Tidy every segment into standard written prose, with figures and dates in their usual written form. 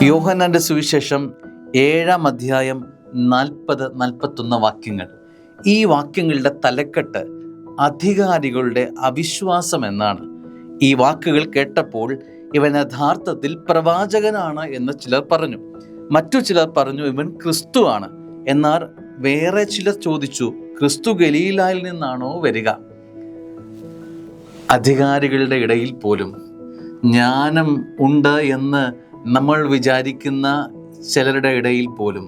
യോഹന്നാന്റെ സുവിശേഷം 7-ാം അധ്യായം 40-41 വാക്യങ്ങൾ. ഈ വാക്യങ്ങളുടെ തലക്കെട്ട് അധികാരികളുടെ അവിശ്വാസം എന്നാണ്. ഈ വാക്കുകൾ കേട്ടപ്പോൾ ഇവൻ യഥാർത്ഥത്തിൽ പ്രവാചകനാണ് എന്ന് ചിലർ പറഞ്ഞു. മറ്റു ചിലർ പറഞ്ഞു ഇവൻ ക്രിസ്തു ആണ്. എന്നാൽ വേറെ ചിലർ ചോദിച്ചു, ക്രിസ്തു ഗലീലായിൽ നിന്നാണോ വരിക? അധികാരികളുടെ ഇടയിൽ പോലും ജ്ഞാനം ഉണ്ട് എന്ന് നമ്മൾ വിചാരിക്കുന്ന ചിലരുടെ ഇടയിൽ പോലും,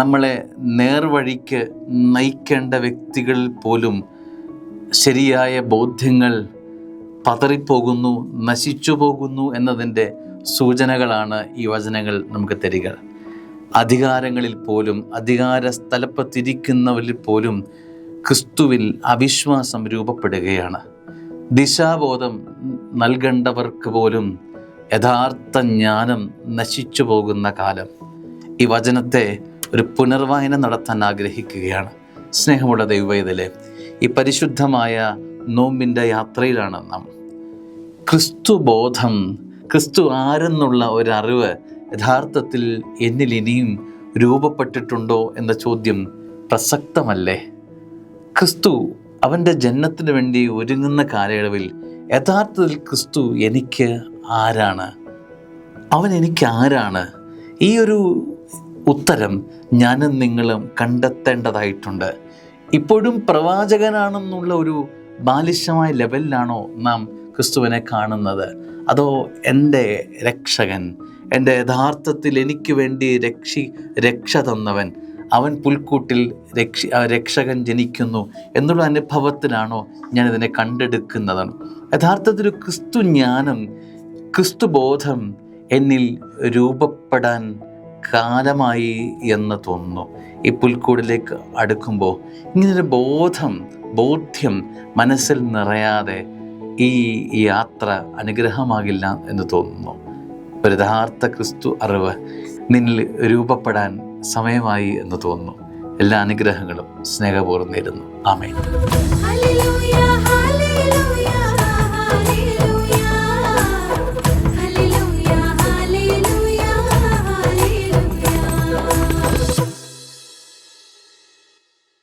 നമ്മളെ നേർവഴിക്ക് നയിക്കേണ്ട വ്യക്തികളിൽ പോലും ശരിയായ ബോധ്യങ്ങൾ പതറിപ്പോകുന്നു, നശിച്ചു പോകുന്നു എന്നതിൻ്റെ സൂചനകളാണ് ഈ വചനങ്ങൾ നമുക്ക് തരിക. അധികാരങ്ങളിൽ പോലും, അധികാര സ്ഥലപ്പത്തിരിക്കുന്നവരിൽ പോലും ക്രിസ്തുവിൽ അവിശ്വാസം രൂപപ്പെടുകയാണ്. ദിശാബോധം നൽകേണ്ടവർക്ക് പോലും യഥാർത്ഥ ജ്ഞാനം നശിച്ചു പോകുന്ന കാലം. ഈ വചനത്തെ ഒരു പുനർവായന നടത്താൻ ആഗ്രഹിക്കുകയാണ്. സ്നേഹമുള്ള ദൈവവേദലേ, ഈ പരിശുദ്ധമായ നോമ്പിൻ്റെ യാത്രയിലാണ് നാം. ക്രിസ്തു ബോധം, ക്രിസ്തു ആരെന്നുള്ള ഒരറിവ് യഥാർത്ഥത്തിൽ എന്നിൽ ഇനിയും രൂപപ്പെട്ടിട്ടുണ്ടോ എന്ന ചോദ്യം പ്രസക്തമല്ലേ? ക്രിസ്തു അവൻ്റെ ജനനത്തിന് വേണ്ടി ഒരുങ്ങുന്ന കാലയളവിൽ യഥാർത്ഥത്തിൽ ക്രിസ്തു എനിക്ക് ആരാണ്? അവൻ എനിക്ക് ആരാണ്? ഈ ഒരു ഉത്തരം ഞാനും നിങ്ങളും കണ്ടെത്തേണ്ടതായിട്ടുണ്ട്. ഇപ്പോഴും പ്രവാചകനാണെന്നുള്ള ഒരു ബാലിശമായ ലെവലിലാണോ നാം ക്രിസ്തുവിനെ കാണുന്നത്? അതോ എൻ്റെ രക്ഷകൻ, എൻ്റെ യഥാർത്ഥത്തിൽ എനിക്ക് വേണ്ടി രക്ഷ തന്നവൻ, അവൻ പുൽക്കൂട്ടിൽ രക്ഷകൻ ജനിക്കുന്നു എന്നുള്ള അനുഭവത്തിലാണോ ഞാനിതിനെ കണ്ടെടുക്കുന്നത്? യഥാർത്ഥത്തിൽ ക്രിസ്തു ജ്ഞാനം, ക്രിസ്തു ബോധം എന്നിൽ രൂപപ്പെടാൻ കാലമായി എന്ന് തോന്നുന്നു. ഈ പുൽക്കൂടിലേക്ക് അടുക്കുമ്പോൾ ഇങ്ങനൊരു ബോധ്യം മനസ്സിൽ നിറയാതെ ഈ യാത്ര അനുഗ്രഹമാകില്ല എന്ന് തോന്നുന്നു. ഒരു യഥാർത്ഥ ക്രിസ്തു അറിവ് നിന്നിൽ രൂപപ്പെടാൻ സമയമായി എന്ന് തോന്നുന്നു. എല്ലാ അനുഗ്രഹങ്ങളും സ്നേഹപൂർവ്വം നേരുന്നു. ആമേൻ.